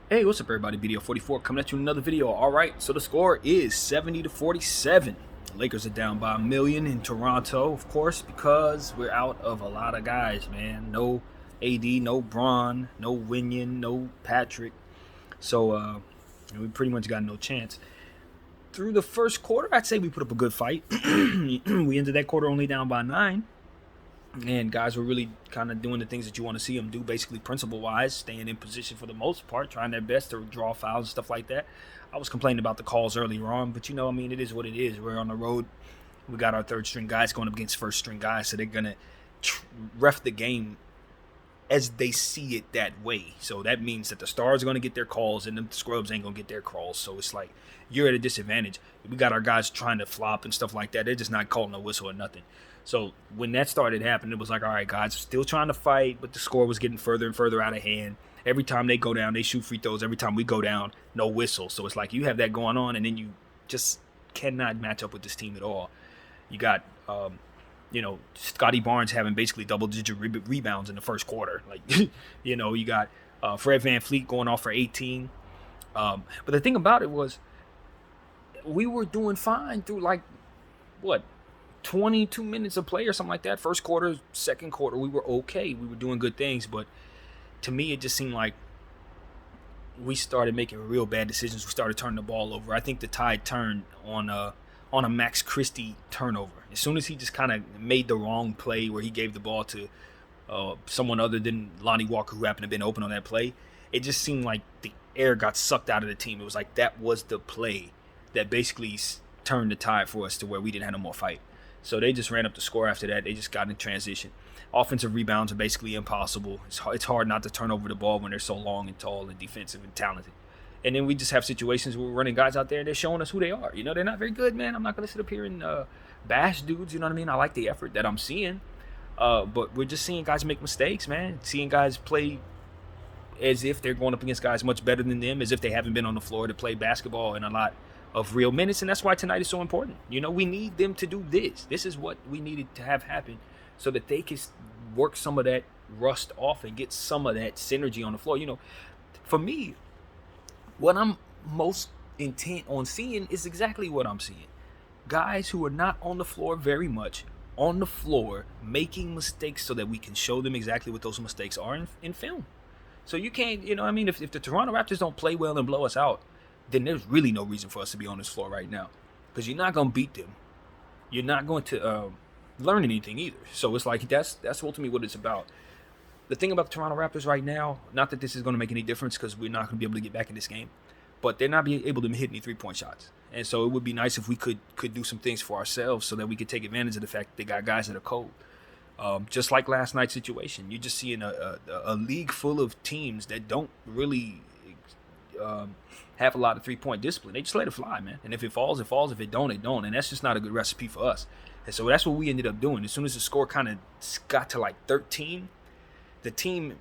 Hey, what's up, everybody? BDO44 coming at you with another video. All right, so the score is 70-47. Lakers are down by a million in Toronto, of course, because we're out of a lot of guys, man. No AD, no Braun, no Winion, no Patrick. So we pretty much got no chance. Through the first quarter, I'd say we put up a good fight. We ended that quarter only down by 9. And guys were really kind of doing the things that you want to see them do, basically principle-wise, staying in position for the most part, trying their best to draw fouls and stuff like that. I was complaining about the calls earlier on, but it is what it is. We're on the road. We got our third-string guys going up against first-string guys, so they're going to ref the game as they see it that way. So that means that the stars are going to get their calls and the scrubs ain't going to get their calls. So it's like you're at a disadvantage. We got our guys trying to flop and stuff like that. They're just not calling a whistle or nothing. So when that started happening, it was like, all right, guys, still trying to fight, but the score was getting further and further out of hand. Every time they go down, they shoot free throws. Every time we go down, no whistle. So it's like you have that going on, and then you just cannot match up with this team at all. You got, Scotty Barnes having basically double-digit rebounds in the first quarter. Like, you got Fred VanVleet going off for 18. But the thing about it was we were doing fine through, 22 minutes of play or something like that. First quarter, second quarter, we were okay. We were doing good things, but to me, it just seemed like we started making real bad decisions. We started turning the ball over. I think the tide turned on a Max Christie turnover. As soon as he just kind of made the wrong play where he gave the ball to someone other than Lonnie Walker, who happened to have been open on that play, it just seemed like the air got sucked out of the team. It was like that was the play that basically turned the tide for us to where we didn't have no more fight. So they just ran up the score after that. They just got in transition. Offensive rebounds are basically impossible. It's hard not to turn over the ball when they're so long and tall and defensive and talented. And then we just have situations where we're running guys out there and they're showing us who they are. They're not very good, man. I'm not going to sit up here and bash dudes, you know what I mean? I like the effort that I'm seeing. But we're just seeing guys make mistakes, man. Seeing guys play as if they're going up against guys much better than them, as if they haven't been on the floor to play basketball in a lot of real minutes, and that's why tonight is so important. We need them to do this. This is what we needed to have happen so that they can work some of that rust off and get some of that synergy on the floor. For me, what I'm most intent on seeing is exactly what I'm seeing. Guys who are not on the floor very much, on the floor, making mistakes so that we can show them exactly what those mistakes are in film. So you can't, if the Toronto Raptors don't play well and blow us out, then there's really no reason for us to be on this floor right now, because you're not going to beat them. You're not going to learn anything either. So it's like that's ultimately what it's about. The thing about the Toronto Raptors right now, not that this is going to make any difference because we're not going to be able to get back in this game, but they're not being able to hit any three-point shots. And so it would be nice if we could do some things for ourselves so that we could take advantage of the fact that they got guys that are cold. Just like last night's situation, you're just seeing a league full of teams that don't really have a lot of three-point discipline. They just let it fly, man. And if it falls, it falls. If it don't, it don't. And that's just not a good recipe for us. And so that's what we ended up doing. As soon as the score kind of got to 13, the team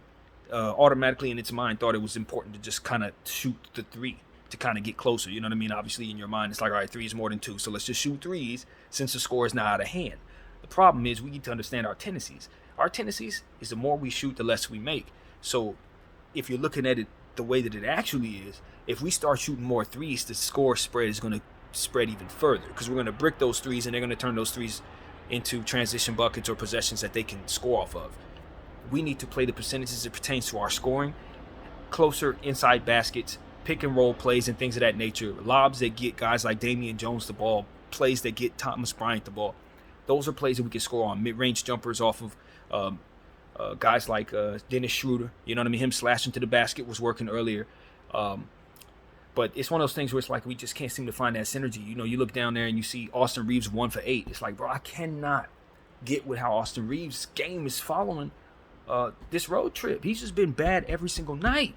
automatically in its mind thought it was important to just kind of shoot the three to kind of get closer. You know what I mean? Obviously, in your mind, it's like, all right, 3 is more than 2. So let's just shoot threes since the score is now out of hand. The problem is we need to understand our tendencies. Our tendencies is the more we shoot, the less we make. So if you're looking at it the way that it actually is, if we start shooting more threes, the score spread is going to spread even further, because we're going to brick those threes and they're going to turn those threes into transition buckets or possessions that they can score off of. We need to play the percentages that pertains to our scoring, closer inside baskets, pick and roll plays and things of that nature, lobs that get guys like Damian Jones the ball, plays that get Thomas Bryant the ball. Those are plays that we can score on, mid-range jumpers off of guys like Dennis Schroeder. You know what I mean? Him slashing to the basket was working earlier. But it's one of those things where it's like we just can't seem to find that synergy. You look down there and you see Austin Reeves 1 for 8. It's like, bro, I cannot get with how Austin Reeves' game is following this road trip. He's just been bad every single night.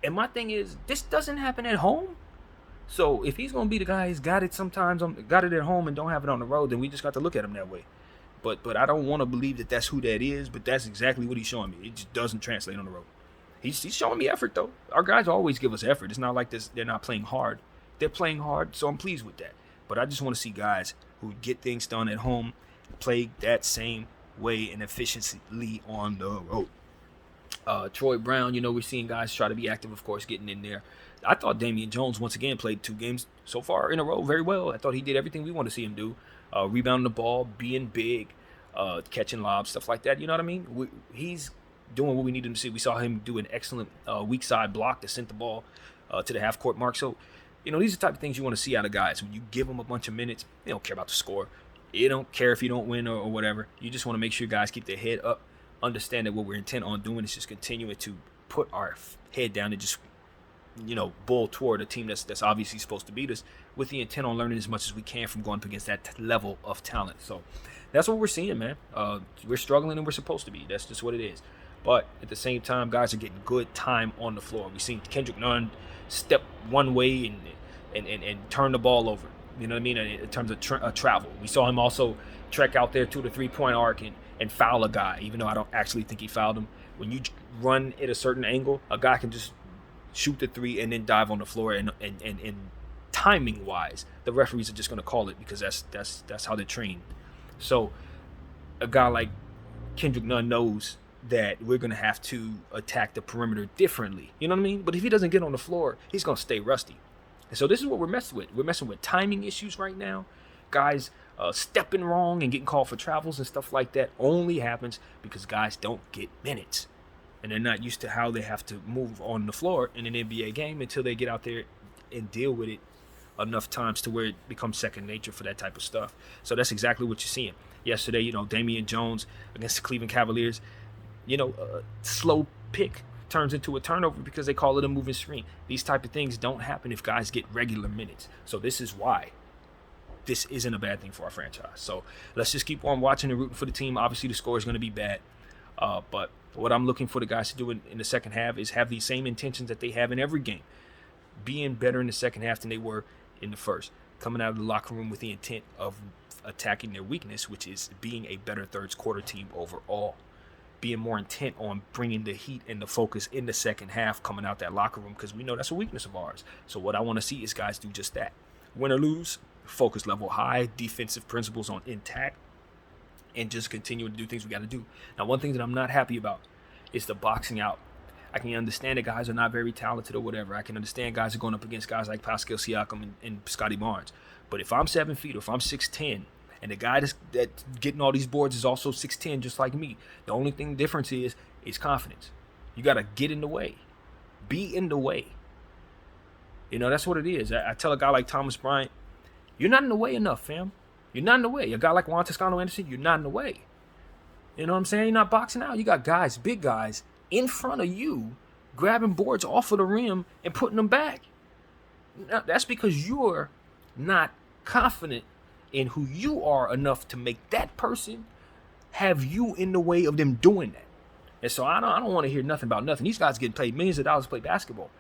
And my thing is, this doesn't happen at home. So if he's going to be the guy who's got it sometimes, got it at home and don't have it on the road, then we just got to look at him that way. But I don't want to believe that that's who that is, but that's exactly what he's showing me. It just doesn't translate on the road. He's showing me effort, though. Our guys always give us effort. It's not like this; they're not playing hard. They're playing hard, so I'm pleased with that. But I just want to see guys who get things done at home play that same way and efficiently on the road. Troy Brown, we're seeing guys try to be active, of course, getting in there. I thought Damian Jones, once again, played 2 games so far in a row very well. I thought he did everything we want to see him do. Rebounding the ball, being big, catching lobs, stuff like that. You know what I mean? He's doing what we need him to see. We saw him do an excellent weak side block that sent the ball to the half-court mark. So, these are the type of things you want to see out of guys. When you give them a bunch of minutes, they don't care about the score. You don't care if you don't win or whatever. You just want to make sure guys keep their head up, understand that what we're intent on doing is just continuing to put our head down and just, bull toward a team that's obviously supposed to beat us with the intent on learning as much as we can from going up against that level of talent. So that's what we're seeing, man. We're struggling and we're supposed to be. That's just what it is. But at the same time, guys are getting good time on the floor. We've seen Kendrick Nunn step one way and turn the ball over. You know what I mean? In terms of travel. We saw him also trek out there to the 3-point arc and foul a guy, even though I don't actually think he fouled him. When you run at a certain angle, a guy can just shoot the 3 and then dive on the floor. And timing wise, the referees are just going to call it because that's how they're trained. So a guy like Kendrick Nunn knows that we're going to have to attack the perimeter differently. You know what I mean? But if he doesn't get on the floor, he's going to stay rusty. And so this is what we're messing with. We're messing with timing issues right now. Guys stepping wrong and getting called for travels and stuff like that only happens because guys don't get minutes. And they're not used to how they have to move on the floor in an NBA game until they get out there and deal with it enough times to where it becomes second nature for that type of stuff. So that's exactly what you're seeing. Yesterday, Damian Jones against the Cleveland Cavaliers, a slow pick turns into a turnover because they call it a moving screen. These type of things don't happen if guys get regular minutes. So this is why this isn't a bad thing for our franchise. So let's just keep on watching and rooting for the team. Obviously, the score is going to be bad. But what I'm looking for the guys to do in the second half is have these same intentions that they have in every game. Being better in the second half than they were in the first. Coming out of the locker room with the intent of attacking their weakness, which is being a better third quarter team overall. Being more intent on bringing the heat and the focus in the second half coming out that locker room because we know that's a weakness of ours. So what I want to see is guys do just that. Win or lose, focus level high, defensive principles on intact, and just continue to do things we got to do. Now, one thing that I'm not happy about is the boxing out. I can understand that guys are not very talented or whatever. I can understand guys are going up against guys like Pascal Siakam and Scotty Barnes. But if I'm 7 feet or if I'm 6'10", and the guy that's getting all these boards is also 6'10", just like me, the only thing difference is confidence. You got to get in the way. Be in the way. That's what it is. I tell a guy like Thomas Bryant, you're not in the way enough, fam. You're not in the way. A guy like Juan Toscano Anderson, you're not in the way. You know what I'm saying? You're not boxing out. You got guys, big guys, in front of you, grabbing boards off of the rim and putting them back. Now, that's because you're not confident in who you are enough to make that person have you in the way of them doing that. And so I don't want to hear nothing about nothing. These guys getting paid millions of dollars to play basketball.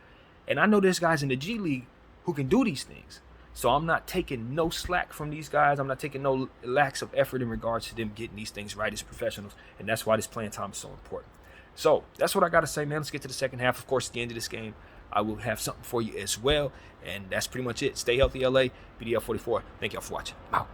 And I know there's guys in the G League who can do these things. So I'm not taking no slack from these guys. I'm not taking no lacks of effort in regards to them getting these things right as professionals. And that's why this playing time is so important. So that's what I got to say, man. Let's get to the second half. Of course, at the end of this game, I will have something for you as well. And that's pretty much it. Stay healthy, LA. BDL 44. Thank y'all for watching. Out.